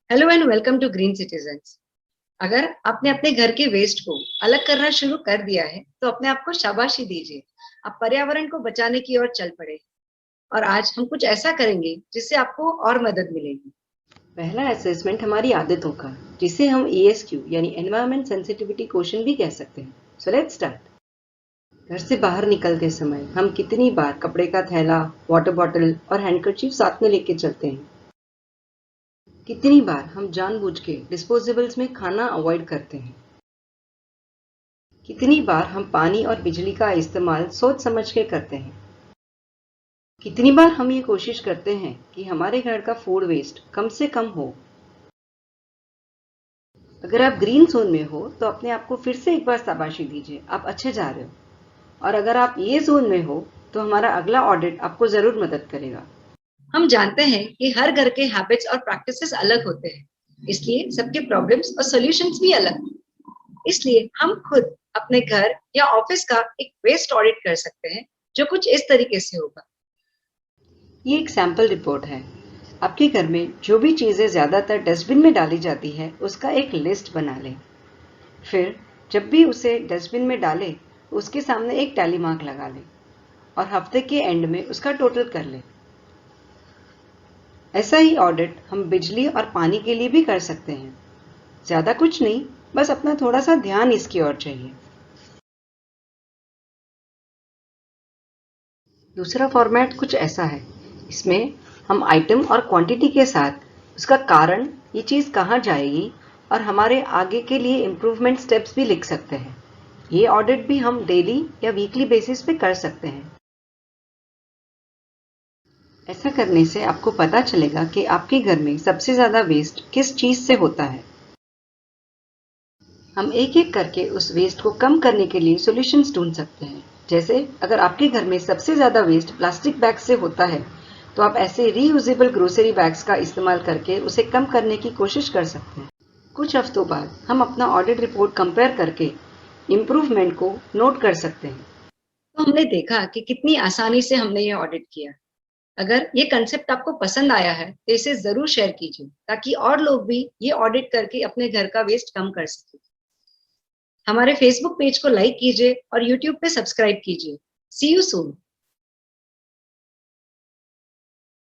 Hello and welcome to green citizens. अगर आपने अपने घर के वेस्ट को अलग करना शुरू कर दिया है तो अपने आप को शाबाशी दीजिए। आप पर्यावरण को बचाने की ओर चल पड़े। और आज हम कुछ ऐसा करेंगे जिससे आपको और मदद मिलेगी। पहला असेसमेंट हमारी आदतों का, जिसे हम ESQ यानी एनवायरमेंट सेंसिटिविटी क्वेश्चन भी कह सकते हैं। So let's start. घर से बाहर निकलते समय हम कितनी बार कपड़े का थैला, वाटर बॉटल और हैंडकरचीफ साथ में लेके चलते हैं? कितनी बार हम जानबूझ के डिस्पोजेबल्स में खाना अवॉइड करते हैं? कितनी बार हम पानी और बिजली का इस्तेमाल सोच समझ के करते हैं? कितनी बार हम ये कोशिश करते हैं कि हमारे घर का फूड वेस्ट कम से कम हो? अगर आप ग्रीन जोन में हो तो अपने आप को फिर से एक बार शाबाशी दीजिए, आप अच्छे जा रहे हो। और अगर आप ये जोन में हो तो हमारा अगला ऑडिट आपको जरूर मदद करेगा। हम जानते हैं कि हर घर के हैबिट्स और प्रैक्टिसेस अलग होते हैं, इसलिए सबके प्रॉब्लम्स और सॉल्यूशंस भी अलग हैं। इसलिए हम खुद अपने घर या ऑफिस का एक वेस्ट ऑडिट कर सकते हैं, जो कुछ इस तरीके से होगा। ये एक सैंपल रिपोर्ट है। आपके घर में जो भी चीजें ज्यादातर डस्टबिन में डाली जाती है उसका एक लिस्ट बना लें। फिर जब भी उसे डस्टबिन में डालें उसके सामने एक टैली मार्क लगा लें और हफ्ते के एंड में उसका टोटल कर लें। ऐसा ही ऑडिट हम बिजली और पानी के लिए भी कर सकते हैं। ज्यादा कुछ नहीं, बस अपना थोड़ा सा ध्यान इसकी ओर चाहिए। दूसरा फॉर्मेट कुछ ऐसा है। इसमें हम आइटम और क्वांटिटी के साथ उसका कारण, ये चीज़ कहाँ जाएगी और हमारे आगे के लिए इम्प्रूवमेंट स्टेप्स भी लिख सकते हैं। ये ऑडिट भी हम डेली या वीकली बेसिस पे कर सकते हैं। ऐसा करने से आपको पता चलेगा कि आपके घर में सबसे ज़्यादा वेस्ट किस चीज़ से होता है। हम एक एक करके उस वेस्ट को कम करने के लिए सॉल्यूशंस ढूंढ सकते हैं। जैसे अगर आपके घर में सबसे ज़्यादा वेस्ट प्लास्टिक बैग से होता है तो आप ऐसे रीयूजेबल ग्रोसरी बैग्स का इस्तेमाल करके उसे कम करने की कोशिश कर सकते हैं। कुछ हफ्तों बाद हम अपना ऑडिट रिपोर्ट कंपेयर करके इम्प्रूवमेंट को नोट कर सकते हैं। तो हमने देखा कि कितनी आसानी से हमने ये ऑडिट किया। अगर ये कंसेप्ट आपको पसंद आया है तो इसे जरूर शेयर कीजिए, ताकि और लोग भी ये ऑडिट करके अपने घर का वेस्ट कम कर सके। हमारे फेसबुक पेज को लाइक कीजिए और यूट्यूब पे सब्सक्राइब कीजिए। सी यू सून।